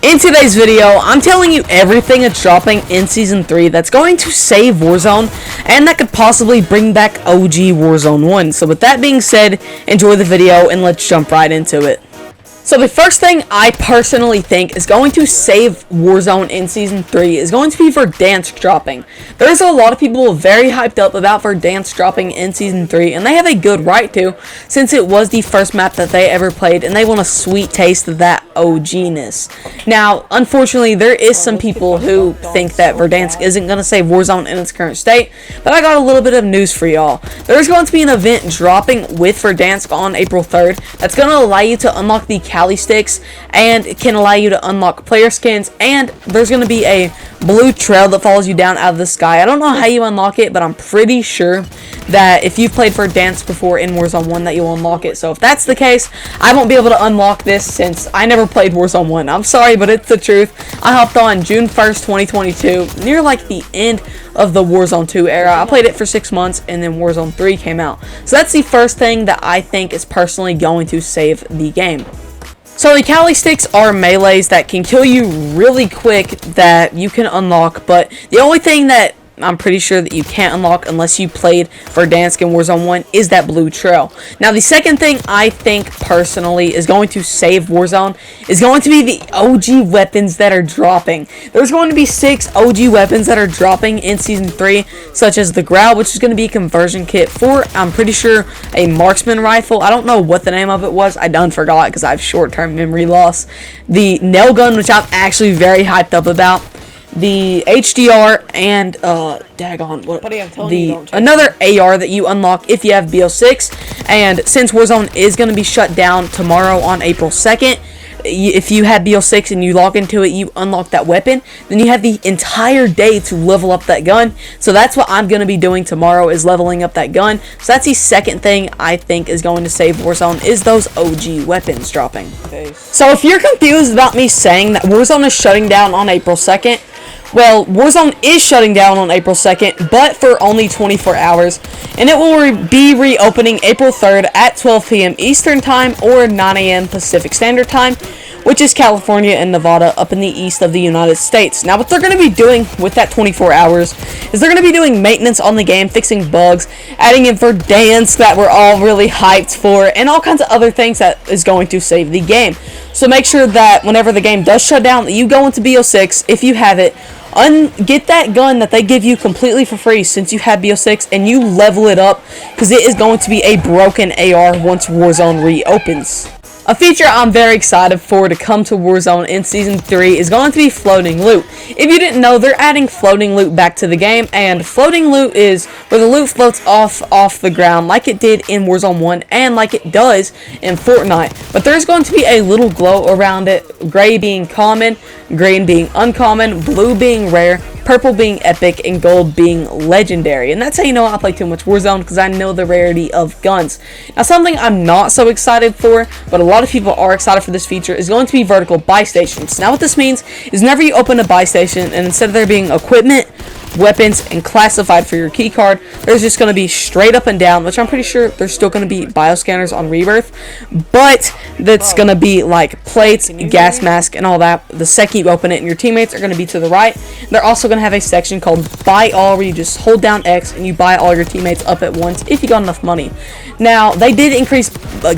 In today's video, I'm telling you everything that's dropping in Season 3 that's going to save Warzone, and that could possibly bring back OG Warzone 1. So with that being said, enjoy the video and let's jump right into it. So the first thing I personally think is going to save Warzone in Season 3 is going to be Verdansk dropping. There's a lot of people very hyped up about Verdansk dropping in Season 3, and they have a good right to, since it was the first map that they ever played, and they want a sweet taste of that OG-ness. Now, unfortunately, there is some people who think that Verdansk isn't going to save Warzone in its current state, but I got a little bit of news for y'all. There's going to be an event dropping with Verdansk on April 3rd that's going to allow you to unlock the Cali sticks, and it can allow you to unlock player skins, and there's going to be a blue trail that follows you down out of the sky. I don't know how you unlock it, but I'm pretty sure that if you've played Verdansk before in Warzone 1 that you'll unlock it. So if that's the case, I won't be able to unlock this since I never played Warzone 1. I'm sorry, but it's the truth. I hopped on June 1st, 2022, near like the end of the Warzone 2 era. I played it for 6 months, and then Warzone 3 came out. So that's the first thing that I think is personally going to save the game. So the Cali sticks are melees that can kill you really quick that you can unlock, but the only thing that I'm pretty sure that you can't unlock unless you played Verdansk in Warzone 1 is that blue trail. Now the second thing I think personally is going to save Warzone is going to be the OG weapons that are dropping. There's going to be 6 OG weapons that are dropping in Season 3, such as the Growl, which is going to be a conversion kit for, I'm pretty sure, a marksman rifle. I don't know what the name of it was. I done forgot because I have short-term memory loss. The nail gun, which I'm actually very hyped up about. The HDR and another AR that you unlock if you have BO6. And since Warzone is going to be shut down tomorrow on April 2nd, if you have BO6 and you log into it, you unlock that weapon, then you have the entire day to level up that gun. So that's what I'm going to be doing tomorrow, is leveling up that gun. So that's the second thing I think is going to save Warzone, is those OG weapons dropping. Okay. So if you're confused about me saying that Warzone is shutting down on April 2nd, well, Warzone is shutting down on April 2nd, but for only 24 hours, and it will be reopening April 3rd at 12 p.m. Eastern Time or 9 a.m. Pacific Standard Time, which is California and Nevada up in the east of the United States. Now, what they're going to be doing with that 24 hours is they're going to be doing maintenance on the game, fixing bugs, adding in Verdansk that we're all really hyped for, and all kinds of other things that is going to save the game. So make sure that whenever the game does shut down, that you go into BO6, if you have it, get that gun that they give you completely for free since you have BO6, and you level it up, because it is going to be a broken AR once Warzone reopens. A feature I'm very excited for to come to Warzone in Season 3 is going to be floating loot. If you didn't know, they're adding floating loot back to the game, and floating loot is where the loot floats off the ground like it did in Warzone 1 and like it does in Fortnite. But there's going to be a little glow around it, gray being common, green being uncommon, blue being rare, purple being epic, and gold being legendary. And that's how you know I play too much Warzone, because I know the rarity of guns. Now, something I'm not so excited for, but a lot of people are excited for this feature, is going to be vertical buy stations. Now, what this means is whenever you open a buy station, and instead of there being equipment, weapons, and classified for your key card, there's just going to be straight up and down, which I'm pretty sure there's still going to be bioscanners on Rebirth, but that's going to be like plates, gas mask, and all that. The second you open it, and your teammates are going to be to the right. They're also going to have a section called buy all, where you just hold down X and you buy all your teammates up at once if you got enough money. Now, they did increase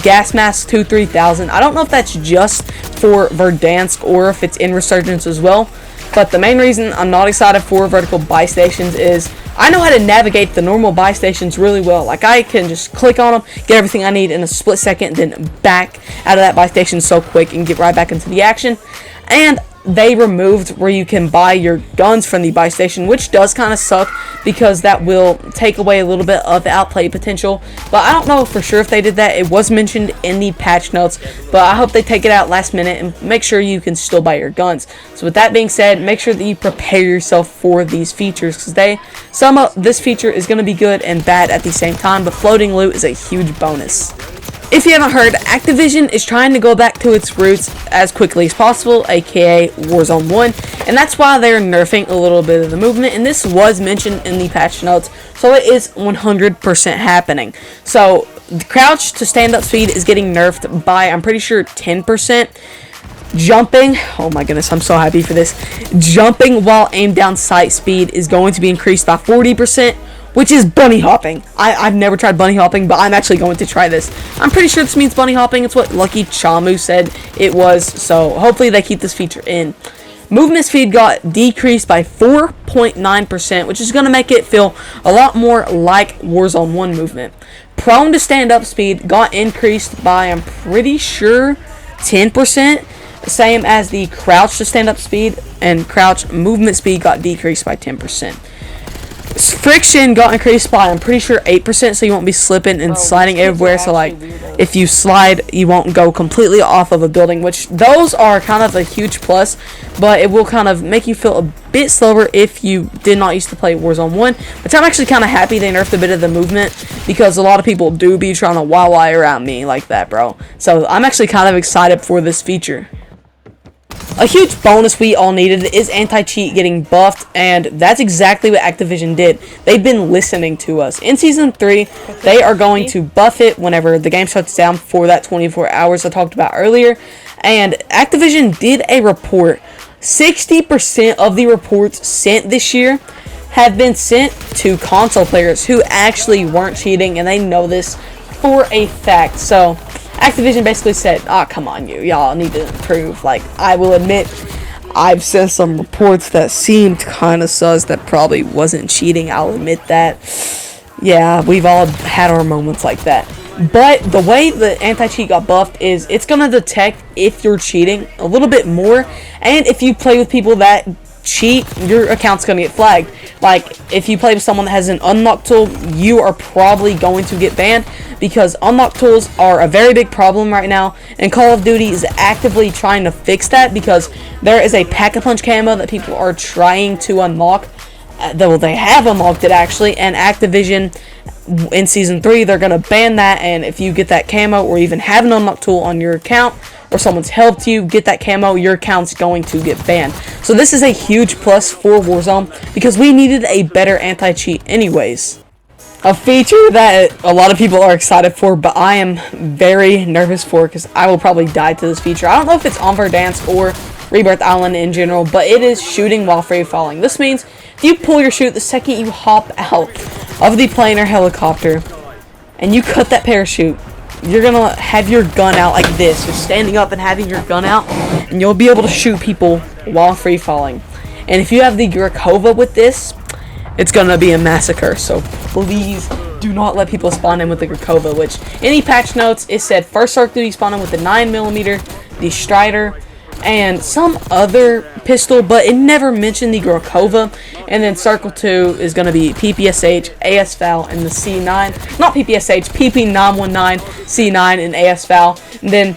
gas masks to 3,000. I don't know if that's just for Verdansk or if it's in Resurgence as well. But the main reason I'm not excited for vertical buy stations is I know how to navigate the normal buy stations really well. Like, I can just click on them, get everything I need in a split second, then back out of that buy station so quick and get right back into the action. And they removed where you can buy your guns from the buy station, which does kind of suck because that will take away a little bit of the outplay potential. But I don't know for sure if they did that. It was mentioned in the patch notes, but I hope they take it out last minute and make sure you can still buy your guns. So with that being said, make sure that you prepare yourself for these features, because some of this feature is going to be good and bad at the same time, but floating loot is a huge bonus. If you haven't heard, Activision is trying to go back to its roots as quickly as possible, aka Warzone 1, and that's why they're nerfing a little bit of the movement, and this was mentioned in the patch notes, so it is 100% happening. So, the crouch to stand up speed is getting nerfed by, I'm pretty sure, 10%. Jumping, oh my goodness, I'm so happy for this. Jumping while aimed down sight speed is going to be increased by 40%, which is bunny hopping. I've never tried bunny hopping, but I'm actually going to try this. I'm pretty sure this means bunny hopping. It's what Lucky Chamu said it was, so hopefully they keep this feature in. Movement speed got decreased by 4.9%, which is going to make it feel a lot more like Warzone 1 movement. Prone to stand up speed got increased by, I'm pretty sure, 10%. Same as the crouch to stand up speed, and crouch movement speed got decreased by 10%. Friction got increased by, I'm pretty sure, 8%, so you won't be slipping and sliding everywhere. So like if you slide, you won't go completely off of a building, which those are kind of a huge plus, but it will kind of make you feel a bit slower if you did not used to play Warzone 1. But I'm actually kind of happy they nerfed a bit of the movement, because a lot of people do be trying to wildeye around me like that, bro. So I'm actually kind of excited for this feature. A huge bonus we all needed is anti-cheat getting buffed, and that's exactly what Activision did. They've been listening to us. In Season 3, they are going to buff it whenever the game shuts down for that 24 hours I talked about earlier. And Activision did a report. 60% of the reports sent this year have been sent to console players who actually weren't cheating, and they know this for a fact. So Activision basically said, "Ah, come on, y'all need to improve." Like, I will admit, I've sent some reports that seemed kind of sus that probably wasn't cheating. I'll admit that. Yeah, we've all had our moments like that. But the way the anti-cheat got buffed is it's going to detect if you're cheating a little bit more. And if you play with people that cheat, your account's going to get flagged. Like, if you play with someone that has an unlock tool, you are probably going to get banned, because unlock tools are a very big problem right now, and Call of Duty is actively trying to fix that, because there is a pack-a-punch camo that people are trying to unlock. Though they have unlocked it actually, and Activision in Season 3, they're going to ban that. And if you get that camo or even have an unlock tool on your account, or someone's helped you get that camo, your account's going to get banned. So this is a huge plus for Warzone, because we needed a better anti-cheat anyways. A feature that a lot of people are excited for, but I am very nervous for, because I will probably die to this feature. I don't know if it's on Verdansk or Rebirth Island in general, but it is shooting while free falling. This means if you pull your chute the second you hop out of the plane or helicopter and you cut that parachute, you're gonna have your gun out like this. You're standing up and having your gun out, and you'll be able to shoot people while free falling. And if you have the Grakova with this, it's gonna be a massacre. So please do not let people spawn in with the Grakova, which any patch notes, it said first Circle to be spawning with the 9mm, the Strider, and some other pistol, but it never mentioned the Grakova. And then Circle 2 is going to be PPSH, ASVAL, and the C9. Not PPSH, PP919, C9, and ASVAL. And then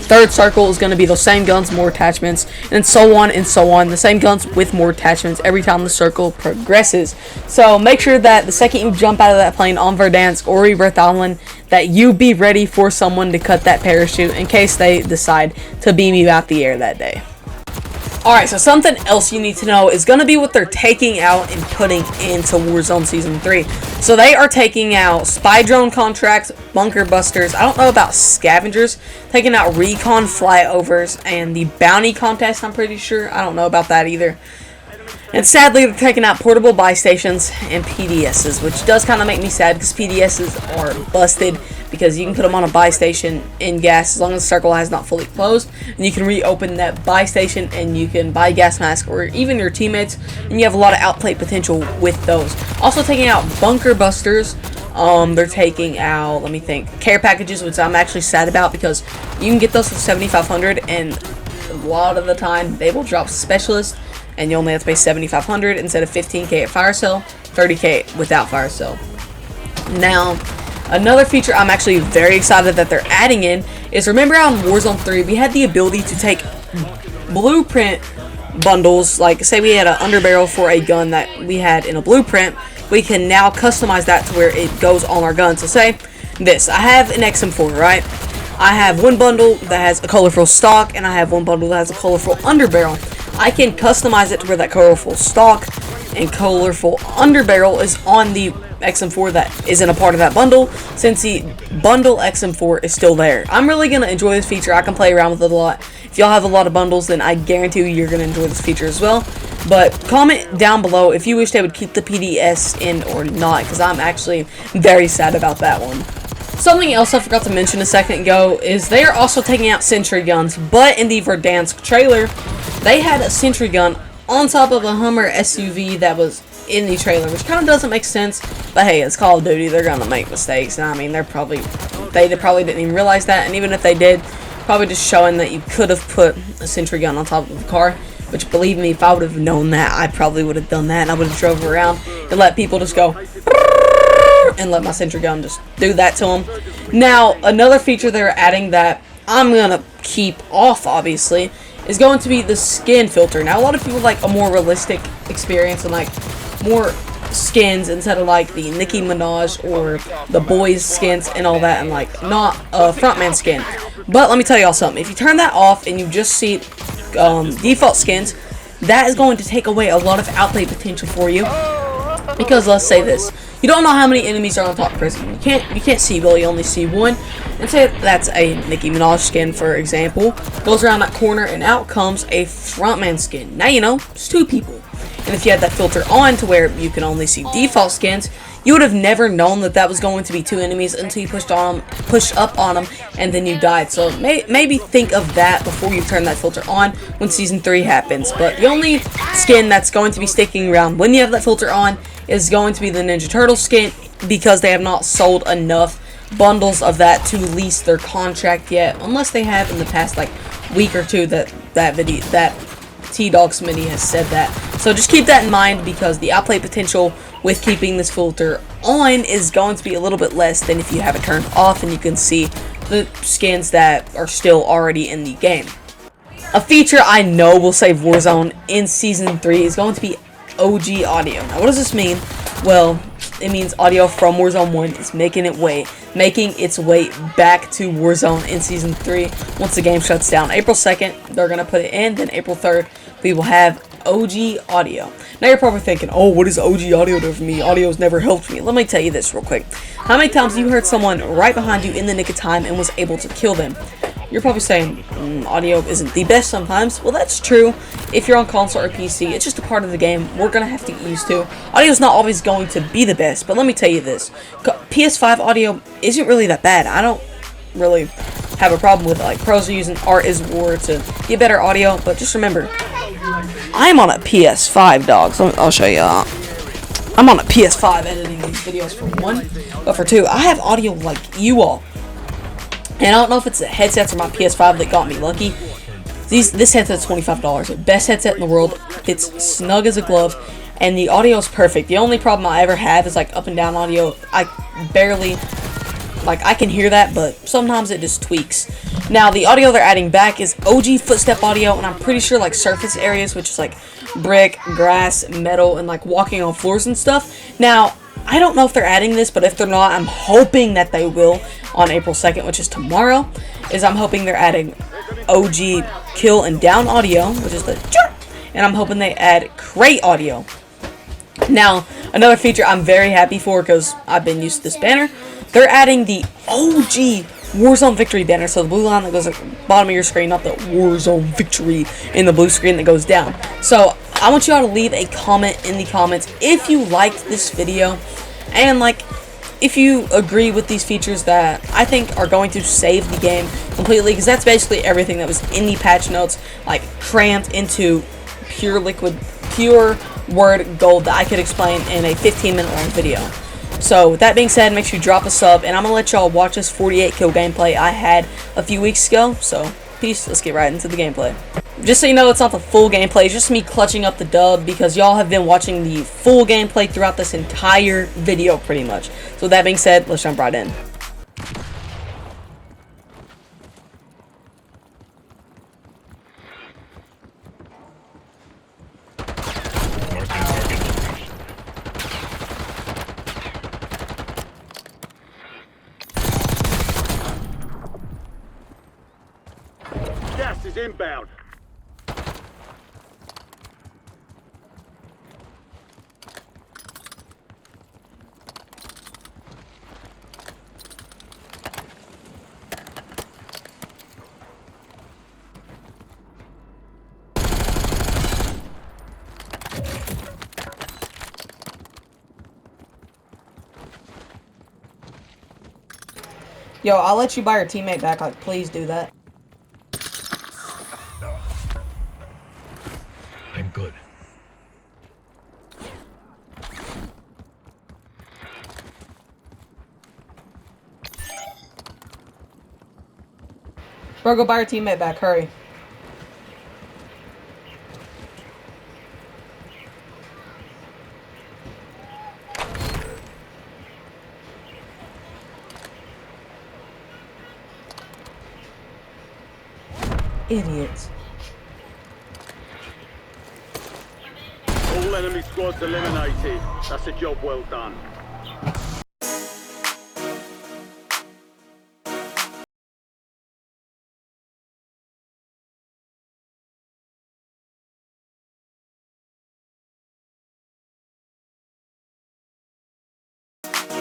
third circle is going to be those same guns, more attachments, and so on and so on. The same guns with more attachments every time the circle progresses. So make sure that the second you jump out of that plane on Verdansk or Rebirth Island, that you be ready for someone to cut that parachute in case they decide to beam you out the air that day. Alright, so something else you need to know is going to be what they're taking out and putting into Warzone Season 3. So they are taking out spy drone contracts, bunker busters, I don't know about scavengers, taking out recon flyovers, and the bounty contest, I'm pretty sure. I don't know about that either. And sadly, they're taking out portable buy stations and PDSs, which does kind of make me sad, because PDSs are busted, because you can put them on a buy station in gas as long as the circle has not fully closed, and you can reopen that buy station and you can buy gas mask or even your teammates, and you have a lot of outplay potential with those. Also taking out bunker busters. They're taking out, let me think, care packages, which I'm actually sad about, because you can get those for 7,500, and a lot of the time they will drop specialists, and you only have to pay 7,500 instead of 15k at fire sale, 30k without fire sale. Now, another feature I'm actually very excited that they're adding in is, remember how in Warzone 3 we had the ability to take blueprint bundles, like say we had an underbarrel for a gun that we had in a blueprint, we can now customize that to where it goes on our gun. So say this, I have an XM4, right? I have one bundle that has a colorful stock, and I have one bundle that has a colorful underbarrel. I can customize it to where that colorful stock and colorful underbarrel is on the XM4 that isn't a part of that bundle, since the bundle XM4 is still there. I'm really going to enjoy this feature. I can play around with it a lot. If If y'all have a lot of bundles, then I guarantee you you're going to enjoy this feature as well. But comment down below if you wish they would keep the PDS in or not, because I'm actually very sad about that one. Something else I forgot to mention a second ago is they are also taking out sentry guns, but in the Verdansk trailer, they had a sentry gun on top of a Hummer SUV that was in the trailer, which kind of doesn't make sense, but hey, it's Call of Duty, they're gonna make mistakes, and I mean, they probably didn't even realize that, and even if they did, probably just showing that you could have put a sentry gun on top of the car, which, believe me, if I would have known that, I probably would have done that, and I would have drove around and let people just go, and let my sentry gun just do that to them. Now, another feature they're adding that I'm gonna keep off, obviously, is going to be the skin filter. Now, a lot of people like a more realistic experience and like more skins instead of like the Nicki Minaj or the boys skins and all that, and like not a frontman skin. But let me tell y'all something. If you turn that off and you just see default skins, that is going to take away a lot of outplay potential for you. Because let's say this, you don't know how many enemies are on top of prison. You can't see, well, you only see one. And say that's a Nicki Minaj skin, for example. Goes around that corner and out comes a frontman skin. Now you know, it's two people. And if you had that filter on to where you can only see default skins, you would have never known that that was going to be two enemies until you pushed up on them, and then you died. So maybe think of that before you turn that filter on when Season 3 happens. But the only skin that's going to be sticking around when you have that filter on is going to be the Ninja Turtle skin, because they have not sold enough bundles of that to lease their contract yet, unless they have in the past like week or two that T-Dog Smitty has said that. So just keep that in mind, because the outplay potential with keeping this filter on is going to be a little bit less than if you have it turned off and you can see the skins that are still already in the game. A feature I know will save Warzone in Season 3 is going to be OG audio. Now, what does this mean? Well, it means audio from Warzone 1 is making its way back to Warzone in Season 3 once the game shuts down. April 2nd, they're going to put it in. Then April 3rd, we will have OG audio. Now, you're probably thinking, oh, what does OG audio do for me? Audio's never helped me. Let me tell you this real quick. How many times you heard someone right behind you in the nick of time and was able to kill them? You're probably saying, audio isn't the best sometimes. Well, that's true. If you're on console or PC, it's just a part of the game we're going to have to get used to. Audio is not always going to be the best, but let me tell you this. PS5 audio isn't really that bad. I don't really have a problem with it. Like, pros are using Art is War to get better audio, but just remember, I'm on a PS5, dog, so I'll show you. I'm on a PS5 editing these videos for one, but for two, I have audio like you all. And I don't know if it's the headsets or my PS5 that got me lucky. This headset's $25. The best headset in the world. It's snug as a glove, and the audio is perfect. The only problem I ever have is like up and down audio. I barely, like, I can hear that, but sometimes it just tweaks. Now, the audio they're adding back is OG footstep audio, and I'm pretty sure like surface areas, which is like brick, grass, metal, and like walking on floors and stuff. Now, I don't know if they're adding this, but if they're not, I'm hoping that they will on April 2nd, which is tomorrow. I'm hoping they're adding OG kill and down audio, which is the chirp, and I'm hoping they add crate audio. Now, another feature I'm very happy for, because I've been used to this banner, they're adding the OG Warzone Victory banner, so the blue line that goes at the bottom of your screen, not the Warzone Victory in the blue screen that goes down. So, I want you all to leave a comment in the comments if you liked this video, and like, if you agree with these features that I think are going to save the game completely, because that's basically everything that was in the patch notes, like crammed into pure word gold that I could explain in a 15-minute long video. So with that being said, make sure you drop a sub, and I'm going to let y'all watch this 48 kill gameplay I had a few weeks ago. So peace, let's get right into the gameplay. Just so you know, it's not the full gameplay, it's just me clutching up the dub, because y'all have been watching the full gameplay throughout this entire video pretty much. So with that being said, let's jump right in. Gas is inbound. Yo, I'll let you buy your teammate back. Like, please do that. I'm good. Bro, go buy your teammate back. Hurry. Idiots. All enemy squads eliminated. That's a job well done.